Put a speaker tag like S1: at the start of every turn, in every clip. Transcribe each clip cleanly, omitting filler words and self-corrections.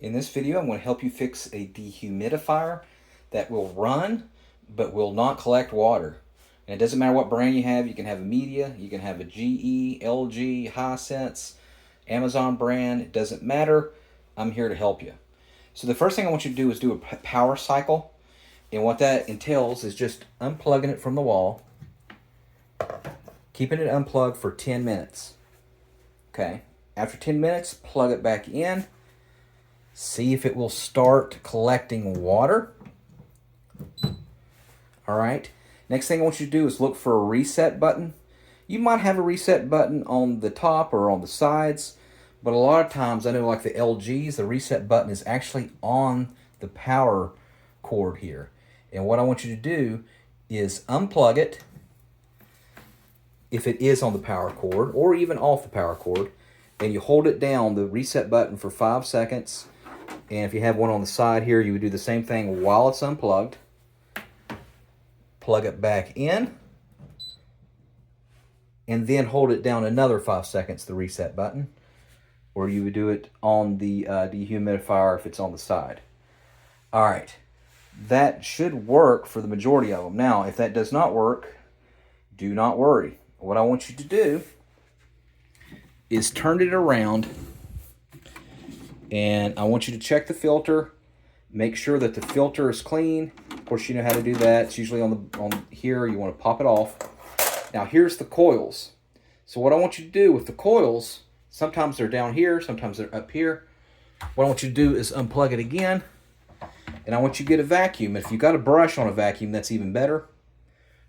S1: In this video, I'm going to help you fix a dehumidifier that will run but will not collect water. And it doesn't matter what brand you have. You can have a Media, you can have a GE, LG, Hisense, Amazon brand. It doesn't matter. I'm here to help you. So the first thing I want you to do is do a power cycle. And what that entails is just unplugging it from the wall, keeping it unplugged for 10 minutes. Okay. After 10 minutes, plug it back in. See if it will start collecting water. All right. Next thing I want you to do is look for a reset button. You might have a reset button on the top or on the sides, but a lot of times, I know like the LGs, the reset button is actually on the power cord here. And what I want you to do is unplug it if it is on the power cord or even off the power cord, and you hold it down, the reset button, for 5 seconds. And if you have one on the side here, you would do the same thing while it's unplugged. Plug it back in, and then hold it down another 5 seconds, the reset button. Or you would do it on the dehumidifier if it's on the side. All right, that should work for the majority of them. Now, if that does not work, do not worry. What I want you to do is turn it around, and I want you to check the filter. Make sure that the filter is clean. Of course, you know how to do that. It's usually on here. You want to pop it off. Now, here's the coils. So what I want you to do with the coils, sometimes they're down here, sometimes they're up here. What I want you to do is unplug it again, and I want you to get a vacuum. If you've got a brush on a vacuum, that's even better.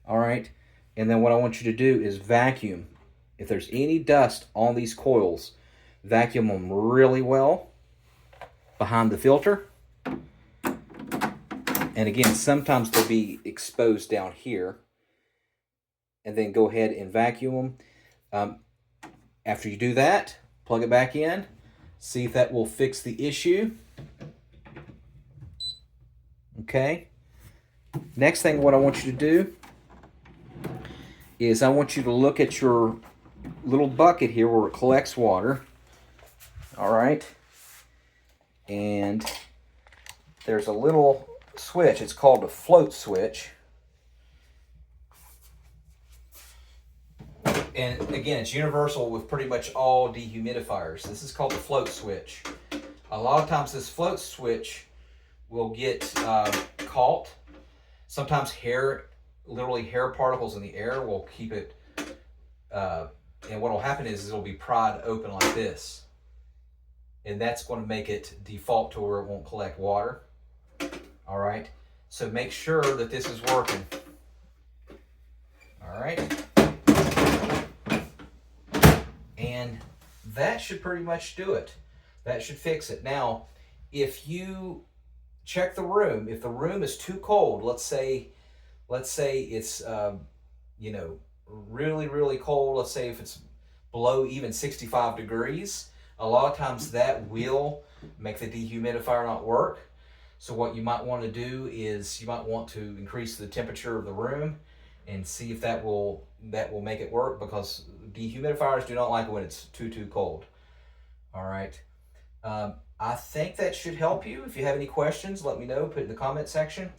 S1: All right. And then what I want you to do is vacuum. If there's any dust on these coils, vacuum them really well behind the filter. And again, sometimes they'll be exposed down here. And then go ahead and vacuum them. After you do that, plug it back in. See if that will fix the issue. Okay. Next thing, what I want you to do is I want you to look at your little bucket here where it collects water. All right. And there's a little switch. It's called a float switch. And again, it's universal with pretty much all dehumidifiers. This is called the float switch. A lot of times this float switch will get caught. Sometimes literally hair particles in the air will keep it, and what will happen is it'll be pried open like this. And that's going to make it default to where it won't collect water. All right. So make sure that this is working. All right. And that should pretty much do it. That should fix it. Now, if you check the room, if the room is too cold, let's say it's really, really cold. Let's say if it's below even 65 degrees, a lot of times that will make the dehumidifier not work. So what you might want to do is you might want to increase the temperature of the room and see if that will make it work, because dehumidifiers do not like it when it's too cold. All right. I think that should help you. If you have any questions, let me know. Put it in the comment section.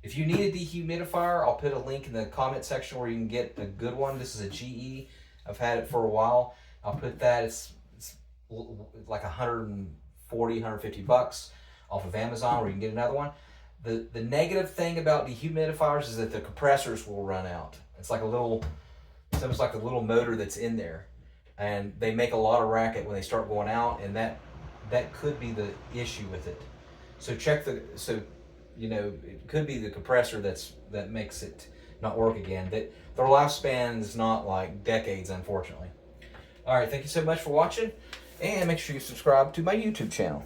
S1: If you need a dehumidifier, I'll put a link in the comment section where you can get a good one. This is a GE. I've had it for a while. I'll put that. It's like 140, 150 bucks off of Amazon, where you can get another one. The negative thing about dehumidifiers is that the compressors will run out. It's almost like a little motor that's in there, and they make a lot of racket when they start going out, and that could be the issue with it. So it could be the compressor that makes it not work again. That their lifespan is not like decades, unfortunately. All right, thank you so much for watching, and make sure you subscribe to my YouTube channel.